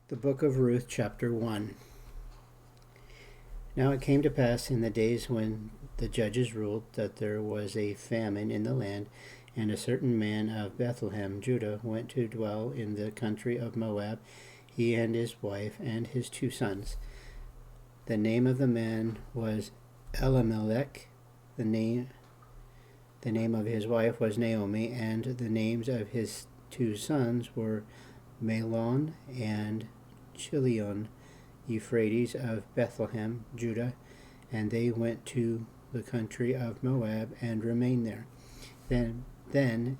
The Book of Ruth, chapter 1. Now it came to pass in the days when the judges ruled that there was a famine in the land, and a certain man of Bethlehem, Judah, went to dwell in the country of Moab, he and his wife and his 2 sons. The name of the man was Elimelech, the name of his wife was Naomi, and the names of his 2 sons were Mahlon and Chilion, Euphrates of Bethlehem, Judah, and they went to the country of Moab and remained there. Then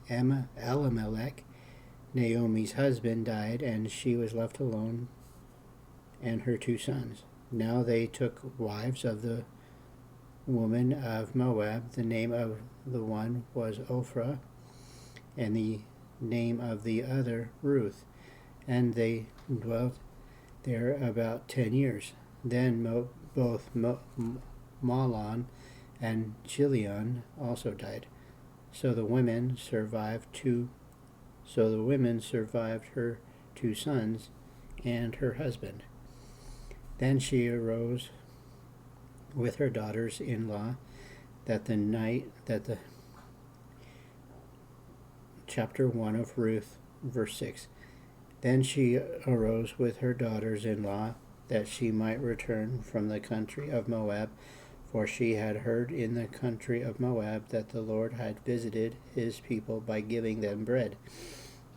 Elimelech, Naomi's husband, died, and she was left alone and her 2 sons. Now they took wives of the woman of Moab. The name of the one was Ophrah, and the name of the other Ruth, and they dwelt there about 10 years. Then both Mahlon and Chilion also died. So the women survived her 2 sons and her husband. Then she arose with her daughters-in-law chapter 1 of Ruth, verse 6. Then she arose with her daughters-in-law that she might return from the country of Moab, for she had heard in the country of Moab that the Lord had visited his people by giving them bread.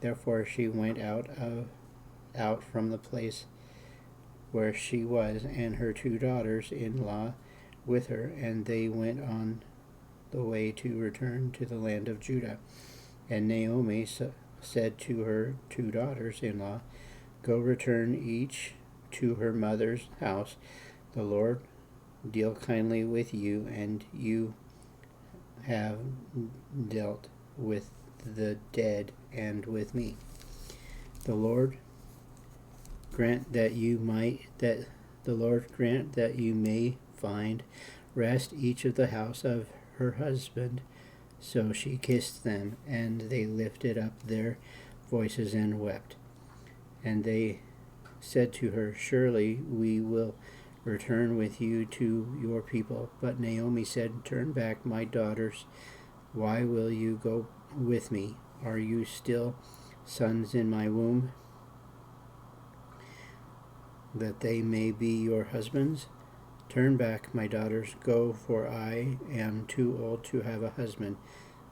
Therefore she went out from the place where she was, and her 2 daughters-in-law with her, and they went on the way to return to the land of Judah. And Naomi said to her 2 daughters-in-law, Go return each to her mother's house. The Lord deal kindly with you, and you have dealt with the dead and with me. The Lord grant that you may find rest each of the house of her husband. So she kissed them, and they lifted up their voices and wept. And they said to her, Surely we will return with you to your people. But Naomi said, Turn back, my daughters. Why will you go with me? Are you still sons in my womb, that they may be your husbands? Turn back, my daughters, go, for I am too old to have a husband.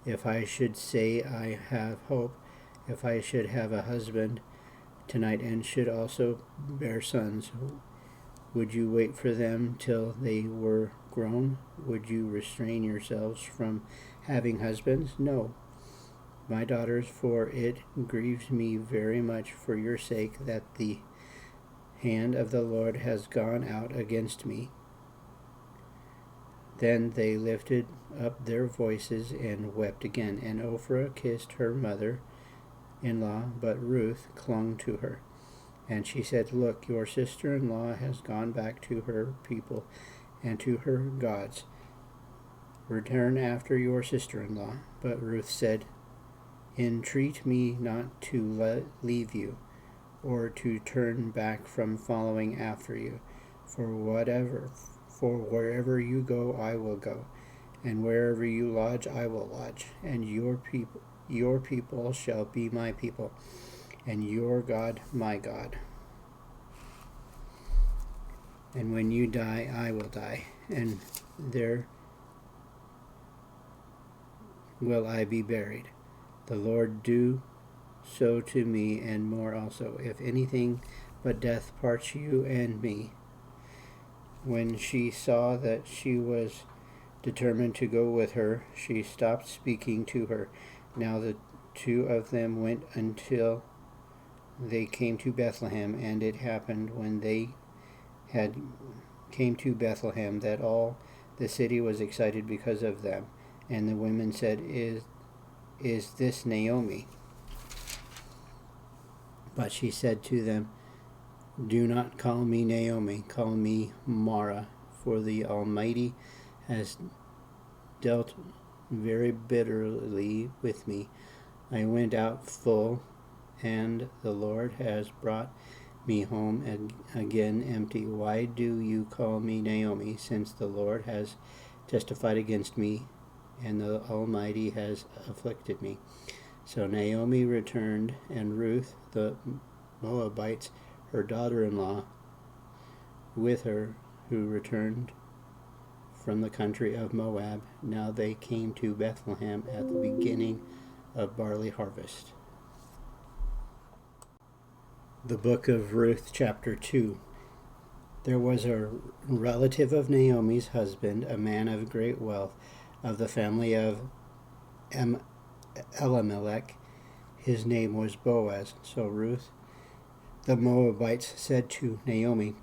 If I should say I have hope, if I should have a husband tonight and should also bear sons, would you wait for them till they were grown? Would you restrain yourselves from having husbands? No, my daughters, for it grieves me very much for your sake that the hand of the Lord has gone out against me. Then they lifted up their voices and wept again, and Ophrah kissed her mother-in-law, but Ruth clung to her. And she said, Look, your sister-in-law has gone back to her people and to her gods. Return after your sister-in-law. But Ruth said, Entreat me not to leave you, or to turn back from following after you, for wherever you go I will go, and wherever you lodge I will lodge, and your people shall be my people, and your God my God. And when you die I will die, and there will I be buried. The Lord do so to me, and more also, if anything but death parts you and me. When she saw that she was determined to go with her, she stopped speaking to her. Now the 2 of them went until they came to Bethlehem, and it happened when they came to Bethlehem that all the city was excited because of them. And the women said, Is this Naomi? But she said to them, Do not call me Naomi, call me Mara, for the Almighty has dealt very bitterly with me. I went out full, and the Lord has brought me home again empty. Why do you call me Naomi, since the Lord has testified against me, and the Almighty has afflicted me? So Naomi returned, and Ruth the Moabite, her daughter-in-law, with her, who returned from the country of Moab. Now they came to Bethlehem at the beginning of barley harvest. The book of Ruth, chapter 2. There was a relative of Naomi's husband, a man of great wealth, of the family of Elimelech. His name was Boaz. So Ruth the Moabites said to Naomi,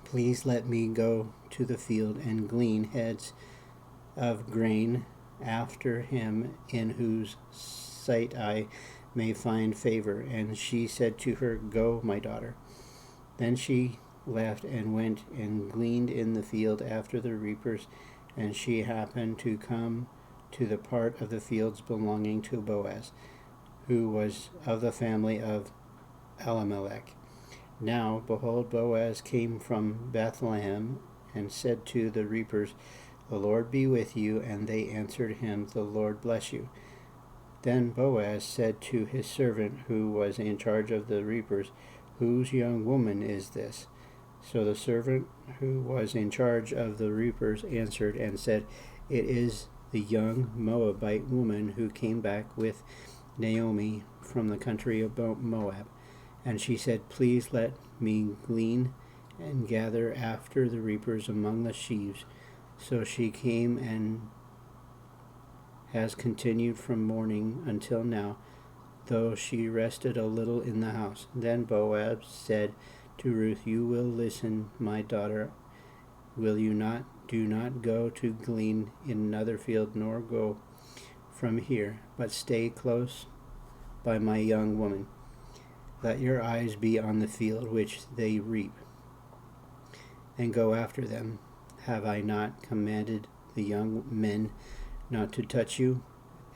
"Please let me go to the field and glean heads of grain after him, in whose sight I may find favor." And she said to her, "Go, my daughter." Then she left and went and gleaned in the field after the reapers, and she happened to come to the part of the fields belonging to Boaz, who was of the family of Elimelech. Now, behold, Boaz came from Bethlehem and said to the reapers, "The Lord be with you." And they answered him, "The Lord bless you." Then Boaz said to his servant who was in charge of the reapers, "Whose young woman is this?" So the servant who was in charge of the reapers answered and said, "It is the young Moabite woman who came back with Naomi from the country of Moab." And she said, "Please let me glean and gather after the reapers among the sheaves." So she came and has continued from morning until now, though she rested a little in the house. Then Boaz said to Ruth, "You will listen, my daughter, will you not? Do not go to glean in another field, nor go from here, but stay close by my young woman. Let your eyes be on the field which they reap, and go after them. Have I not commanded the young men not to touch you?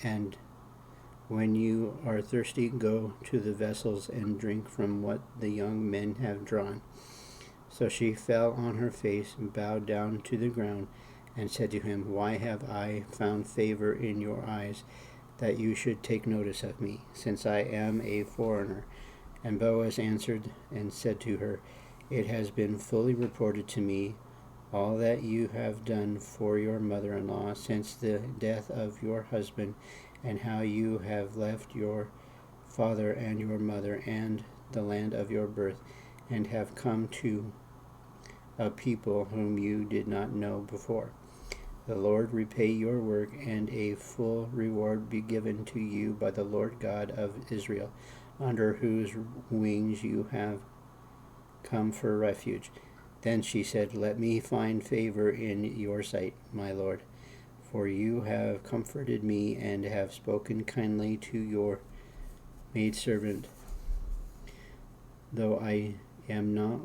And when you are thirsty, go to the vessels and drink from what the young men have drawn." So she fell on her face and bowed down to the ground and said to him, "Why have I found favor in your eyes, that you should take notice of me, since I am a foreigner?" And Boaz answered and said to her, "It has been fully reported to me all that you have done for your mother-in-law since the death of your husband, and how you have left your father and your mother and the land of your birth, and have come to a people whom you did not know before. The Lord repay your work, and a full reward be given to you by the Lord God of Israel, under whose wings you have come for refuge." Then she said, "Let me find favor in your sight, my lord, for you have comforted me and have spoken kindly to your maidservant, though I am not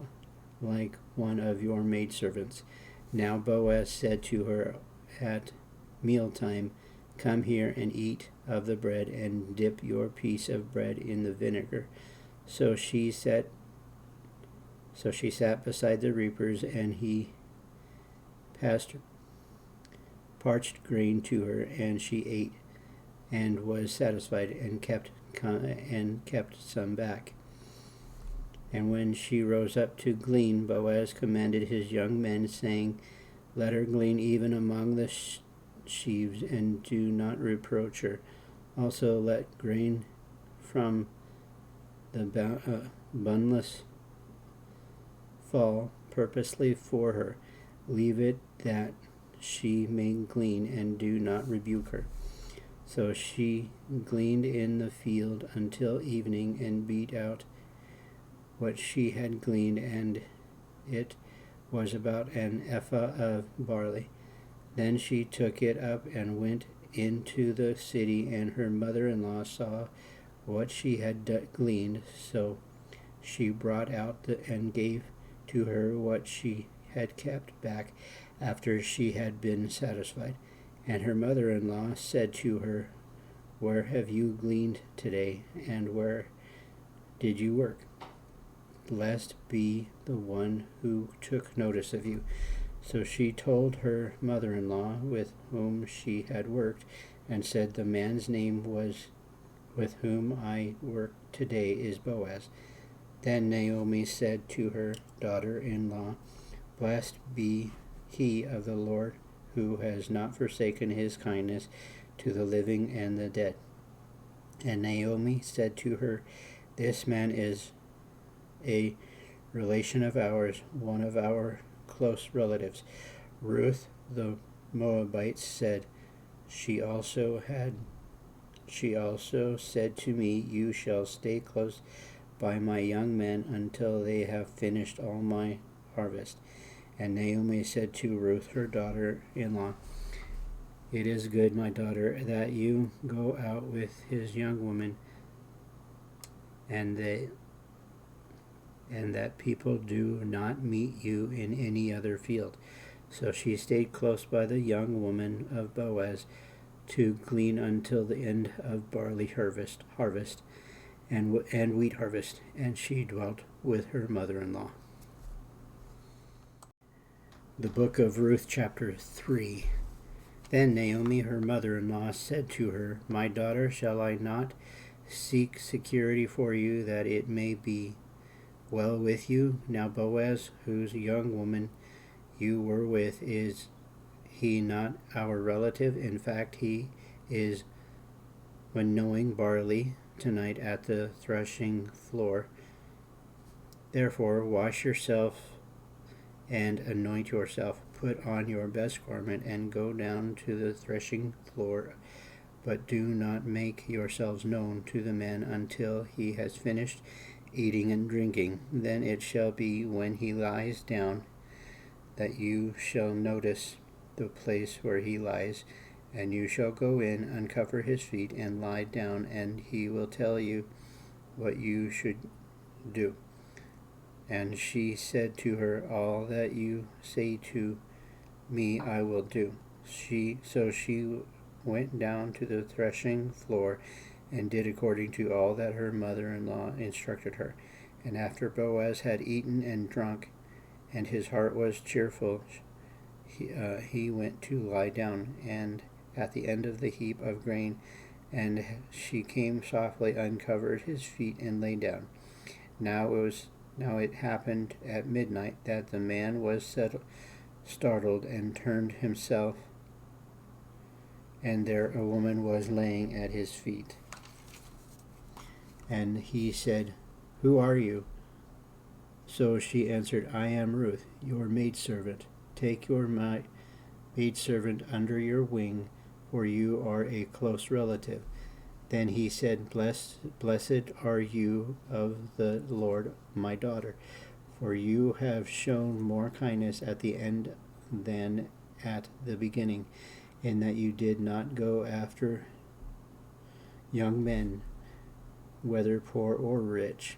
like one of your maidservants." Now Boaz said to her at mealtime, "Come here and eat of the bread, and dip your piece of bread in the vinegar." So she sat beside the reapers, and he passed parched grain to her, and she ate and was satisfied, and kept some back. And when she rose up to glean, Boaz commanded his young men, saying, "Let her glean even among the sheaves, and do not reproach her. Also let grain from the bunless fall purposely for her. Leave it that she may glean, and do not rebuke her." So she gleaned in the field until evening, and beat out what she had gleaned, and it was about an ephah of barley. Then she took it up and went into the city, and her mother-in-law saw what she had gleaned. So she brought out and gave to her what she had kept back after she had been satisfied. And her mother-in-law said to her, "Where have you gleaned today, and where did you work?" blessed be the one who took notice of you. So she told her mother-in-law with whom she had worked, and said, the man's name was with whom I work today is Boaz. Then Naomi said to her daughter-in-law, blessed be he of the Lord, who has not forsaken his kindness to the living and the dead. And Naomi said to her, this man is a relation of ours, one of our close relatives. Ruth the Moabite said, she also said to me, you shall stay close by my young men until they have finished all my harvest. And Naomi said to Ruth her daughter-in-law, it is good, my daughter, that you go out with his young woman, and that people do not meet you in any other field. So she stayed close by the young woman of Boaz to glean until the end of barley harvest and wheat harvest, and she dwelt with her mother-in-law. The book of Ruth, chapter 3. Then Naomi, her mother-in-law, said to her, my daughter, shall I not seek security for you, that it may be well with you? Now Boaz, whose young woman you were with, is he not our relative? In fact, he is winnowing barley tonight at the threshing floor. Therefore wash yourself and anoint yourself, put on your best garment, and go down to the threshing floor, but do not make yourselves known to the man until he has finished eating and drinking. Then it shall be, when he lies down, that you shall notice the place where he lies, and you shall go in, uncover his feet, and lie down, and he will tell you what you should do. And she said to her, all that you say to me I will do. So she went down to the threshing floor and did according to all that her mother-in-law instructed her. And after Boaz had eaten and drunk, and his heart was cheerful, he went to lie down and at the end of the heap of grain, and she came softly, uncovered his feet, and lay down. Now it happened at midnight that the man was startled and turned himself, and there a woman was laying at his feet. And he said, who are you? So she answered, I am Ruth, your maidservant. Take your maidservant under your wing, for you are a close relative. Then he said, blessed are you of the Lord, my daughter, for you have shown more kindness at the end than at the beginning, in that you did not go after young men, whether poor or rich.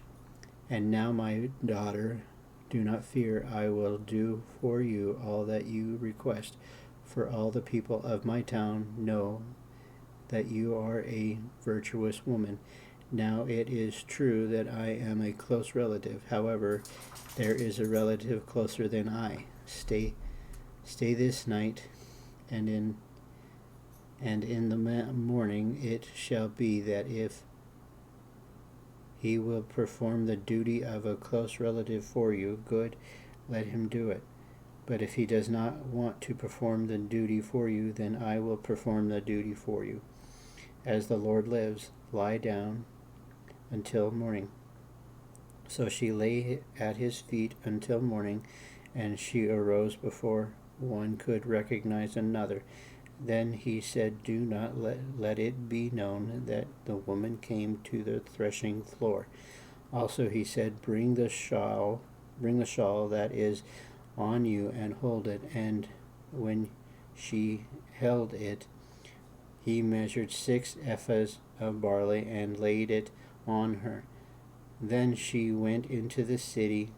And now, my daughter, do not fear, I will do for you all that you request, for all the people of my town know that you are a virtuous woman. Now it is true that I am a close relative. However, there is a relative closer than I. Stay this night, and in the morning it shall be that if he will perform the duty of a close relative for you, good, let him do it. But if he does not want to perform the duty for you, then I will perform the duty for you. As the Lord lives, lie down until morning. So she lay at his feet until morning, and she arose before one could recognize another. Then he said, do not let it be known that the woman came to the threshing floor. Also he said, bring the shawl that is on you, and hold it. And when she held it, he measured 6 ephahs of barley and laid it on her. Then she went into the city.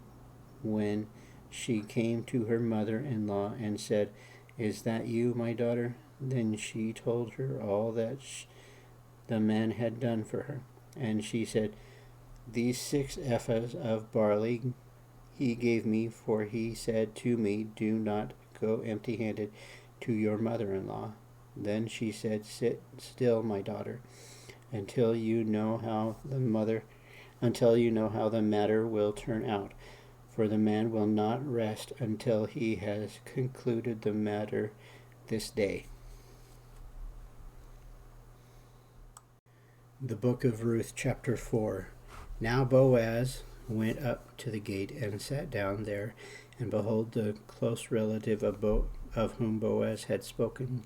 When she came to her mother-in-law and said, is that you, my daughter? Then she told her all that the man had done for her. And she said, These 6 ephahs of barley he gave me, for he said to me, do not go empty-handed to your mother-in-law. Then she said, sit still, my daughter, until you know how the matter will turn out. For the man will not rest until he has concluded the matter this day. The Book of Ruth, chapter 4. Now Boaz went up to the gate and sat down there, and behold, the close relative of whom Boaz had spoken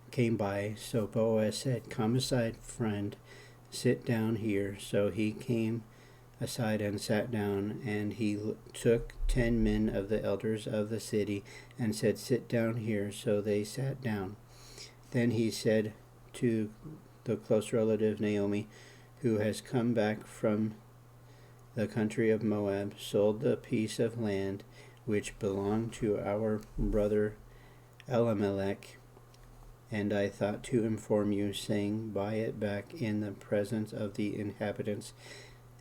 came by. So Boaz said, come aside, friend, sit down here. So he came aside and sat down, and he took 10 men of the elders of the city and said, sit down here. So they sat down. Then he said to the close relative Naomi, who has come back from the country of Moab, sold the piece of land which belonged to our brother Elimelech, and I thought to inform you, saying, buy it back in the presence of the inhabitants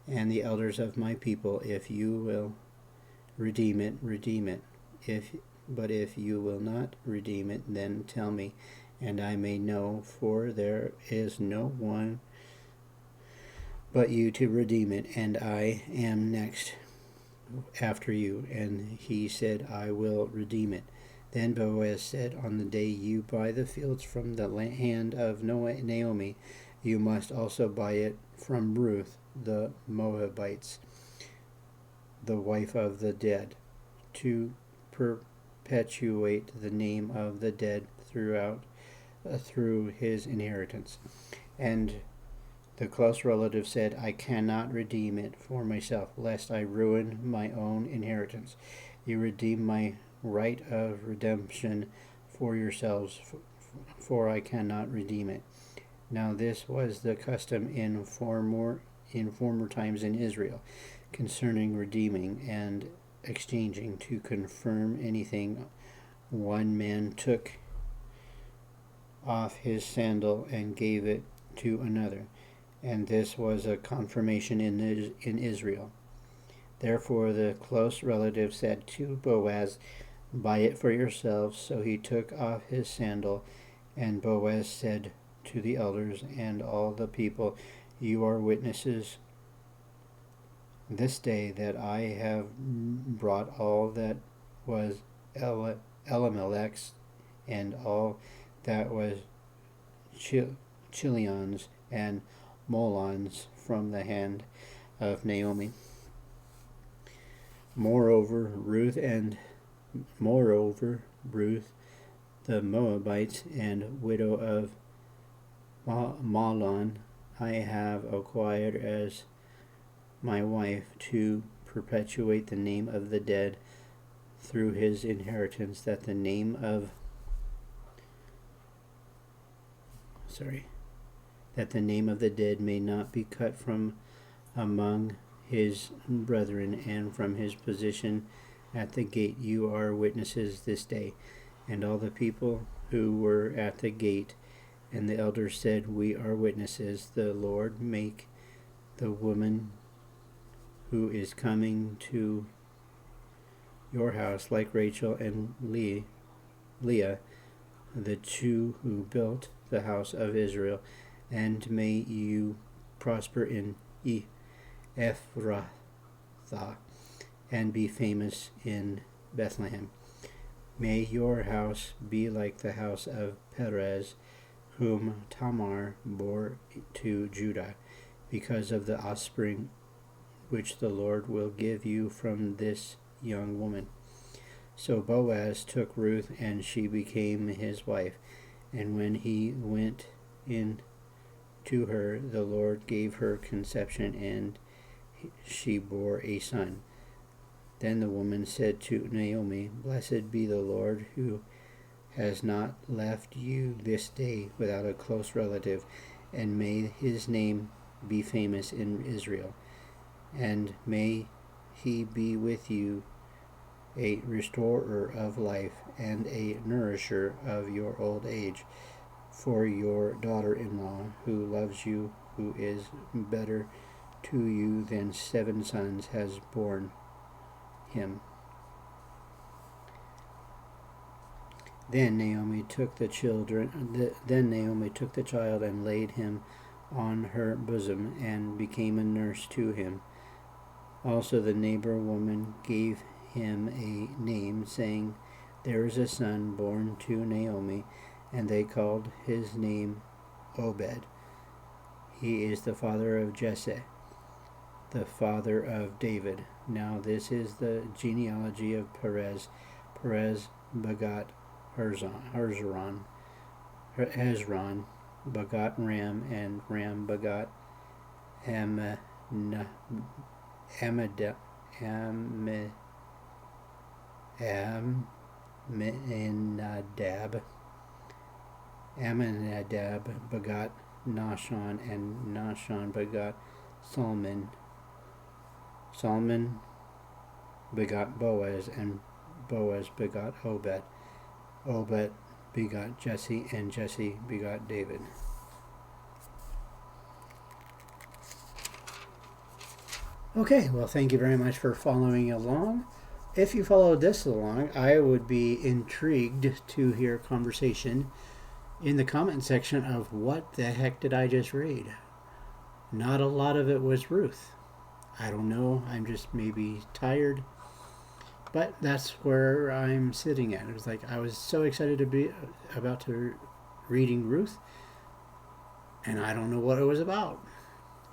and the elders of my people. If you will redeem it, redeem it. But if you will not redeem it, then tell me, and I may know, for there is no one but you to redeem it, and I am next after you. And he said, I will redeem it. Then Boaz said, on the day you buy the fields from the hand of Naomi, you must also buy it from Ruth the Moabite, the wife of the dead, to perpetuate the name of the dead through his inheritance. And the close relative said, I cannot redeem it for myself, lest I ruin my own inheritance. You redeem my right of redemption for yourselves, for I cannot redeem it. Now this was the custom in former times in Israel, concerning redeeming and exchanging. To confirm anything, one man took off his sandal and gave it to another, and this was a confirmation in Israel. Therefore the close relative said to Boaz, buy it for yourselves. So he took off his sandal, and Boaz said to the elders and all the people, you are witnesses this day that I have brought all that was Elimelech's and all that was Chilion's and Molon's from the hand of Naomi. Moreover, Ruth the Moabite and widow of Mahlon, I have acquired as my wife to perpetuate the name of the dead through his inheritance, that the name of the dead may not be cut from among his brethren, and from his position at the gate you are witnesses this day. And all the people who were at the gate and the elders said, we are witnesses. The Lord make the woman who is coming to your house like Rachel and Leah, the two who built the house of Israel, and may you prosper in Ephrathah and be famous in Bethlehem. May your house be like the house of Perez, whom Tamar bore to Judah, because of the offspring which the Lord will give you from this young woman. So Boaz took Ruth, and she became his wife. And when he went in to her, the Lord gave her conception, and she bore a son. Then the woman said to Naomi, blessed be the Lord, who has not left you this day without a close relative, and may his name be famous in Israel. And may he be with you, a restorer of life and a nourisher of your old age, for your daughter-in-law, who loves you, who is better to you than 7 sons has borne him. Then Naomi took the child and laid him on her bosom and became a nurse to him. Also the neighbor woman gave him a name, saying, There is a son born to Naomi, and they called his name Obed. He is the father of Jesse, the father of David. Now this is the genealogy of Perez. Perez begot Hezron begot Ram, and Ram begot Amminadab. Amminadab begot Nahshon, and Nahshon begot Salmon. Salmon begot Boaz, and Boaz begot Obed. Obed begot Jesse, and Jesse begot David. Okay, well, thank you very much for following along. If you followed this along, I would be intrigued to hear conversation in the comment section of what the heck did I just read. Not a lot of it was Ruth. I don't know, I'm just maybe tired. But that's where I'm sitting at. It was like I was so excited to be about to reading Ruth, and I don't know what it was about.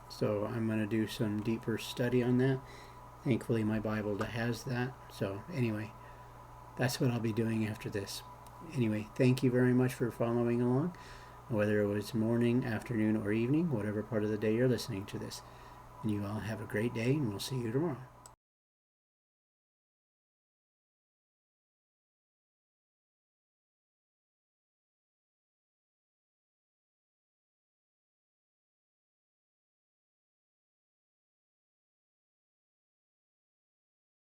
So I'm going to do some deeper study on that. Thankfully my Bible has that. So anyway, that's what I'll be doing after this. Anyway, thank you very much for following along, whether it was morning, afternoon, or evening, whatever part of the day you're listening to this. And you all have a great day, and we'll see you tomorrow.